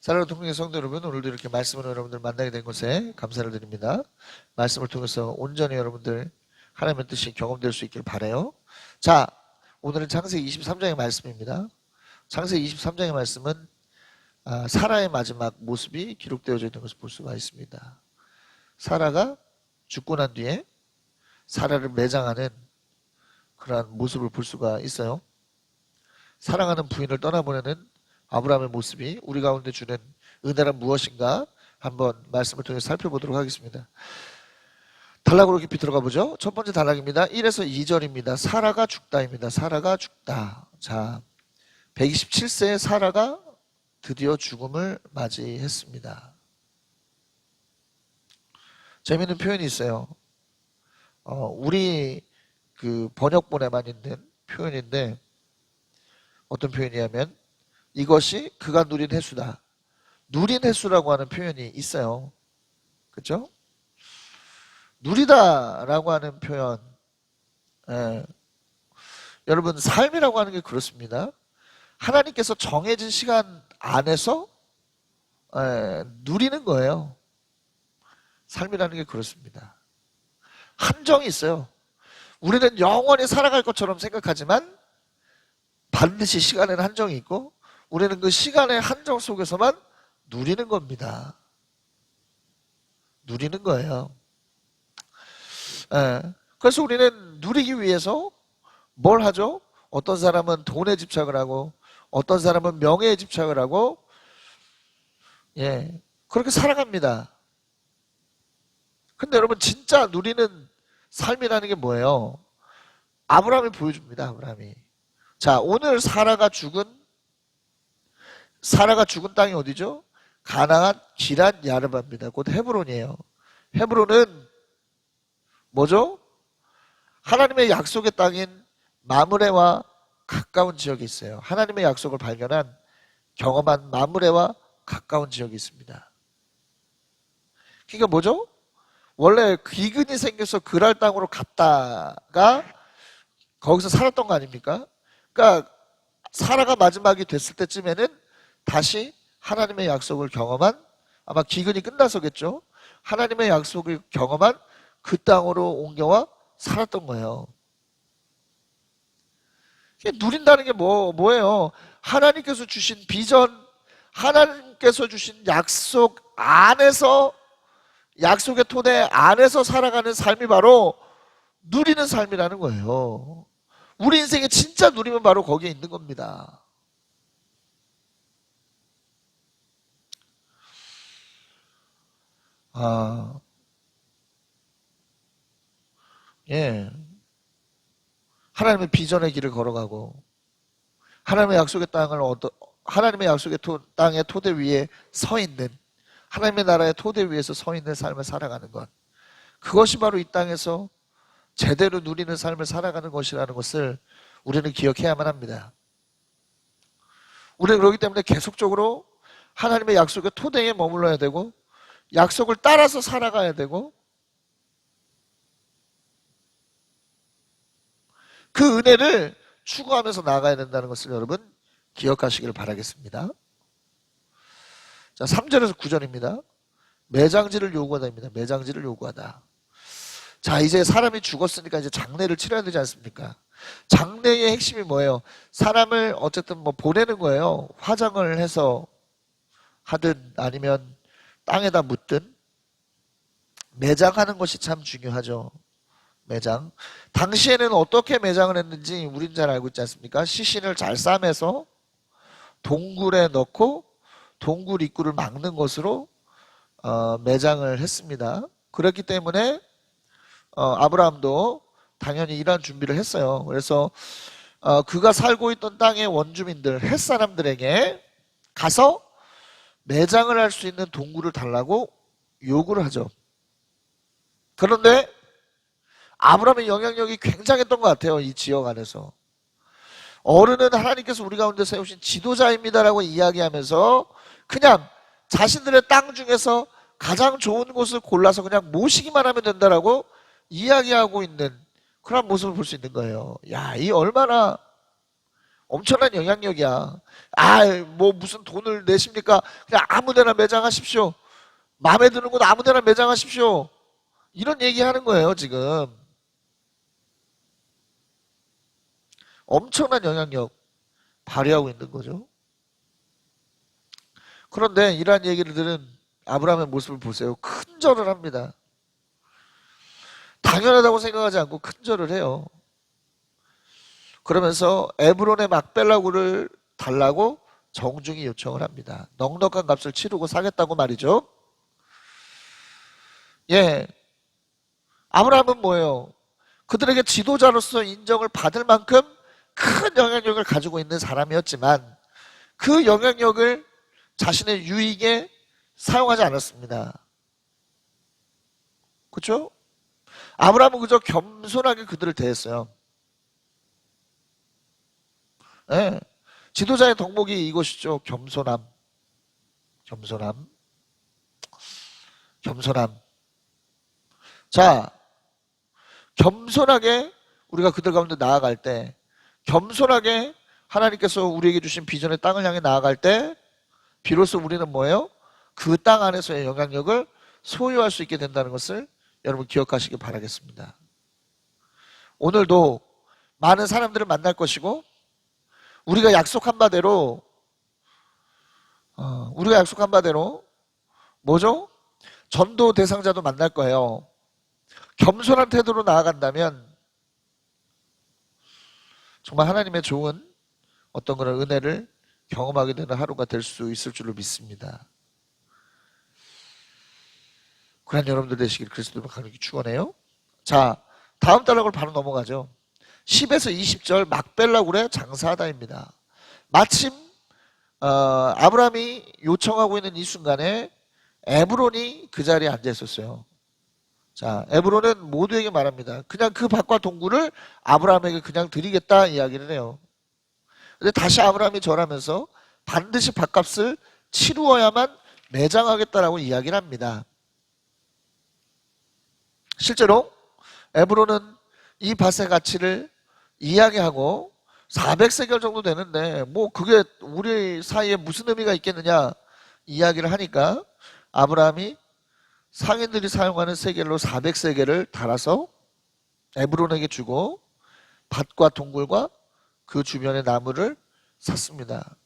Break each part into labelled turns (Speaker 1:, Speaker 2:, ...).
Speaker 1: 사랑하는 동명의 성도 여러분, 오늘도 이렇게 말씀으로 여러분들 만나게 된 것에 감사를 드립니다. 말씀을 통해서 온전히 여러분들 하나님의 뜻이 경험될 수 있길 바라요. 자, 오늘은 창세기 23장의 말씀입니다. 창세기 23장의 말씀은 사라의 마지막 모습이 기록되어져 있는 것을 볼 수가 있습니다. 사라가 죽고 난 뒤에 사라를 매장하는 그러한 모습을 볼 수가 있어요. 사랑하는 부인을 떠나보내는 아브라함의 모습이 우리 가운데 주는 은혜란 무엇인가 한번 말씀을 통해 살펴보도록 하겠습니다. 단락으로 깊이 들어가 보죠. 첫 번째 단락입니다. 1에서 2절입니다. 사라가 죽다입니다. 사라가 죽다. 자, 127세의 사라가 드디어 죽음을 맞이했습니다. 재미있는 표현이 있어요. 우리 그 번역본에만 있는 표현인데 어떤 표현이냐면 이것이 그가 누린 해수다. 누린 해수라고 하는 표현이 있어요. 그렇죠? 누리다라고 하는 표현. 여러분, 삶이라고 하는 게 그렇습니다. 하나님께서 정해진 시간 안에서 누리는 거예요. 삶이라는 게 그렇습니다. 한정이 있어요. 우리는 영원히 살아갈 것처럼 생각하지만 반드시 시간에는 한정이 있고 우리는 그 시간의 한정 속에서만 누리는 겁니다. 누리는 거예요. 그래서 우리는 누리기 위해서 뭘 하죠? 어떤 사람은 돈에 집착을 하고 어떤 사람은 명예에 집착을 하고 그렇게 살아갑니다. 근데 여러분 진짜 누리는 삶이라는 게 뭐예요? 아브라함이 보여줍니다. 아브라함이. 자, 오늘 사라가 죽은 땅이 어디죠? 가나안 기럇 야르바입니다. 곧 헤브론이에요. 헤브론은 뭐죠? 하나님의 약속의 땅인 마므레와 가까운 지역에 있어요. 하나님의 약속을 발견한 경험한 마므레와 가까운 지역이 있습니다. 그러니까 뭐죠? 원래 기근이 생겨서 그랄 땅으로 갔다가 거기서 살았던 거 아닙니까? 그러니까 사라가 마지막이 됐을 때쯤에는 다시 하나님의 약속을 경험한, 아마 기근이 끝나서겠죠. 하나님의 약속을 경험한 그 땅으로 옮겨와 살았던 거예요. 누린다는 게 뭐예요? 하나님께서 주신 비전, 하나님께서 주신 약속 안에서, 약속의 토대 안에서 살아가는 삶이 바로 누리는 삶이라는 거예요. 우리 인생의 진짜 누림은 바로 거기에 있는 겁니다. 하나님의 비전의 길을 걸어가고 하나님의 약속의 땅의 토대 위에 서 있는, 하나님의 나라의 토대 위에서 서 있는 삶을 살아가는 것, 그것이 바로 이 땅에서 제대로 누리는 삶을 살아가는 것이라는 것을 우리는 기억해야만 합니다. 우리는 그렇기 때문에 계속적으로 하나님의 약속의 토대에 머물러야 되고 약속을 따라서 살아가야 되고 그 은혜를 추구하면서 나아가야 된다는 것을 여러분 기억하시길 바라겠습니다. 자, 3절에서 9절입니다. 매장지를 요구하다입니다. 매장지를 요구하다. 자, 이제 사람이 죽었으니까 이제 장례를 치러야 되지 않습니까? 장례의 핵심이 뭐예요? 사람을 어쨌든 보내는 거예요. 화장을 해서 하든 아니면 땅에다 묻든 매장하는 것이 참 중요하죠. 매장. 당시에는 어떻게 매장을 했는지 우린 잘 알고 있지 않습니까? 시신을 잘 싸매서 동굴에 넣고 동굴 입구를 막는 것으로 매장을 했습니다. 그렇기 때문에 아브라함도 당연히 이러한 준비를 했어요. 그래서 그가 살고 있던 땅의 원주민들, 햇사람들에게 가서 매장을 할 수 있는 동굴을 달라고 요구를 하죠. 그런데 아브라함의 영향력이 굉장했던 것 같아요. 이 지역 안에서. 어른은 하나님께서 우리 가운데 세우신 지도자입니다라고 이야기하면서 그냥 자신들의 땅 중에서 가장 좋은 곳을 골라서 그냥 모시기만 하면 된다라고 이야기하고 있는 그런 모습을 볼 수 있는 거예요. 야, 이 얼마나 엄청난 영향력이야. 뭐 무슨 돈을 내십니까? 그냥 아무데나 매장하십시오. 마음에 드는 곳 아무데나 매장하십시오. 이런 얘기하는 거예요, 지금. 엄청난 영향력 발휘하고 있는 거죠. 그런데 이러한 얘기를 들은 아브라함의 모습을 보세요. 큰 절을 합니다. 당연하다고 생각하지 않고 큰 절을 해요. 그러면서 에브론의 막벨라굴을 달라고 정중히 요청을 합니다. 넉넉한 값을 치르고 사겠다고 말이죠. 예, 아브라함은 뭐예요? 그들에게 지도자로서 인정을 받을 만큼 큰 영향력을 가지고 있는 사람이었지만 그 영향력을 자신의 유익에 사용하지 않았습니다. 그렇죠? 아브라함은 그저 겸손하게 그들을 대했어요. 네. 지도자의 덕목이 이것이죠. 겸손함. 겸손함. 겸손함. 자, 겸손하게 우리가 그들 가운데 나아갈 때, 겸손하게 하나님께서 우리에게 주신 비전의 땅을 향해 나아갈 때 비로소 우리는 뭐예요? 그 땅 안에서의 영향력을 소유할 수 있게 된다는 것을 여러분 기억하시기 바라겠습니다. 오늘도 많은 사람들을 만날 것이고 우리가 약속한 바대로 뭐죠? 전도 대상자도 만날 거예요. 겸손한 태도로 나아간다면 정말 하나님의 좋은 어떤 그런 은혜를 경험하게 되는 하루가 될 수 있을 줄로 믿습니다. 그런 여러분들 되시길 그리스도로 강력히 축원해요. 자, 다음 단락으로 바로 넘어가죠. 10에서 20절 막벨라굴의 장사하다입니다. 마침 아브라함이 요청하고 있는 이 순간에 에브론이 그 자리에 앉아 있었어요. 자, 에브론은 모두에게 말합니다. 그냥 그 밭과 동굴을 아브라함에게 그냥 드리겠다 이야기를 해요. 근데 다시 아브라함이 절하면서 반드시 밭값을 치루어야만 매장하겠다라고 이야기를 합니다. 실제로 에브론은 이 밭의 가치를 이야기하고 400세겔 정도 되는데 뭐 그게 우리 사이에 무슨 의미가 있겠느냐 이야기를 하니까 아브라함이 상인들이 사용하는 세겔로 400세겔을 달아서 에브론에게 주고 밭과 동굴과 그 주변의 나무를 샀습니다.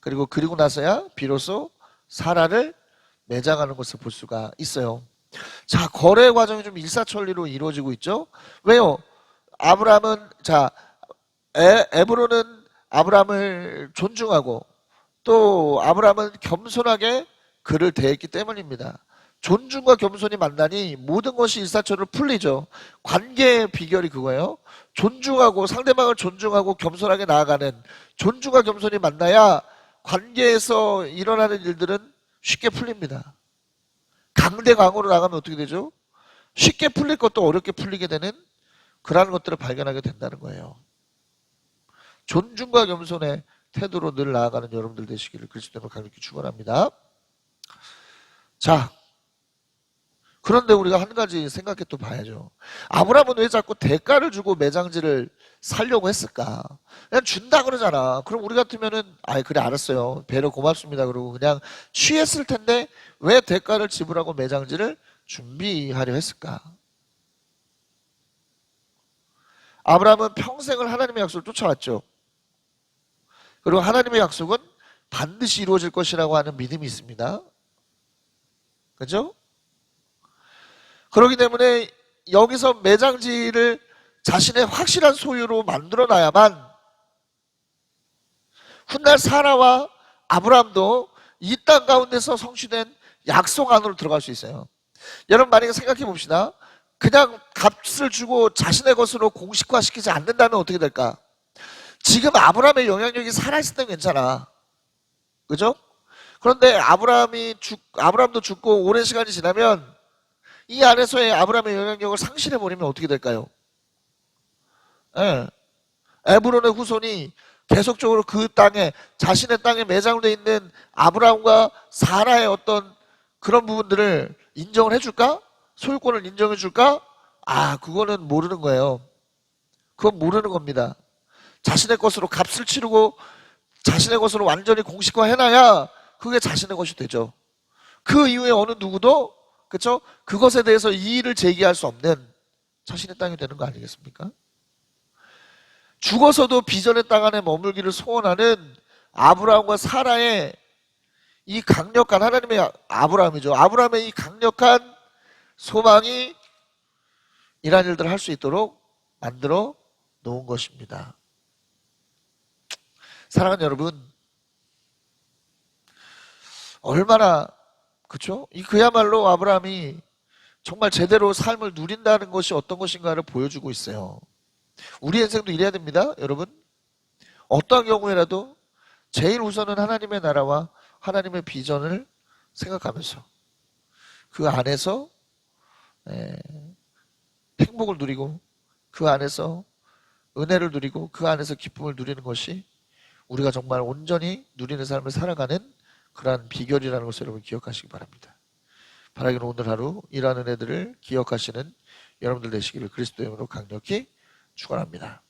Speaker 1: 그리고 나서야 비로소 사라를 매장하는 것을 볼 수가 있어요. 자, 거래 과정이 좀 일사천리로 이루어지고 있죠. 왜요? 에브론은 아브라함을 존중하고 또 아브라함은 겸손하게 그를 대했기 때문입니다. 존중과 겸손이 만나니 모든 것이 일사천리로 풀리죠. 관계의 비결이 그거예요. 존중하고 상대방을 존중하고 겸손하게 나아가는 존중과 겸손이 만나야 관계에서 일어나는 일들은 쉽게 풀립니다. 강대강으로 나가면 어떻게 되죠? 쉽게 풀릴 것도 어렵게 풀리게 되는 그러한 것들을 발견하게 된다는 거예요. 존중과 겸손의 태도로 늘 나아가는 여러분들 되시기를 그리스도로 강력히 축원합니다. 자, 그런데 우리가 한 가지 생각해 또 봐야죠. 아브라함은 왜 자꾸 대가를 주고 매장지를 살려고 했을까? 그냥 준다 그러잖아. 그럼 우리 같으면은 그래 알았어요. 배려 고맙습니다. 그러고 그냥 취했을 텐데 왜 대가를 지불하고 매장지를 준비하려 했을까? 아브라함은 평생을 하나님의 약속을 쫓아왔죠. 그리고 하나님의 약속은 반드시 이루어질 것이라고 하는 믿음이 있습니다. 그죠? 그렇기 때문에 여기서 매장지를 자신의 확실한 소유로 만들어놔야만 훗날 사라와 아브라함도 이 땅 가운데서 성취된 약속 안으로 들어갈 수 있어요. 여러분 만약에 생각해 봅시다. 그냥 값을 주고 자신의 것으로 공식화시키지 않는다면 어떻게 될까? 지금 아브라함의 영향력이 살아있을 땐 괜찮아. 그죠? 그런데 아브라함도 죽고 오랜 시간이 지나면 이 안에서의 아브라함의 영향력을 상실해버리면 어떻게 될까요? 에브론의 후손이 계속적으로 그 땅에 자신의 땅에 매장되어 있는 아브라함과 사라의 어떤 그런 부분들을 인정을 해줄까? 소유권을 인정해줄까? 그거는 모르는 거예요. 그건 모르는 겁니다. 자신의 것으로 값을 치르고 자신의 것으로 완전히 공식화해놔야 그게 자신의 것이 되죠. 그 이후에 어느 누구도 그렇죠? 그것에 대해서 이의를 제기할 수 없는 자신의 땅이 되는 거 아니겠습니까? 죽어서도 비전의 땅 안에 머물기를 소원하는 아브라함과 사라의 이 강력한 하나님의 아브라함이죠. 아브라함의 이 강력한 소망이 이러한 일들을 할 수 있도록 만들어 놓은 것입니다. 사랑하는 여러분, 얼마나 그렇죠? 이 그야말로 아브라함이 정말 제대로 삶을 누린다는 것이 어떤 것인가를 보여주고 있어요. 우리 인생도 이래야 됩니다, 여러분. 어떠한 경우에라도 제일 우선은 하나님의 나라와 하나님의 비전을 생각하면서 그 안에서 행복을 누리고 그 안에서 은혜를 누리고 그 안에서 기쁨을 누리는 것이 우리가 정말 온전히 누리는 삶을 살아가는 그러한 비결이라는 것을 여러분 기억하시기 바랍니다. 바라기는 오늘 하루 이러한 은혜들을 기억하시는 여러분들 되시기를 그리스도의 이름으로 강력히 축원합니다.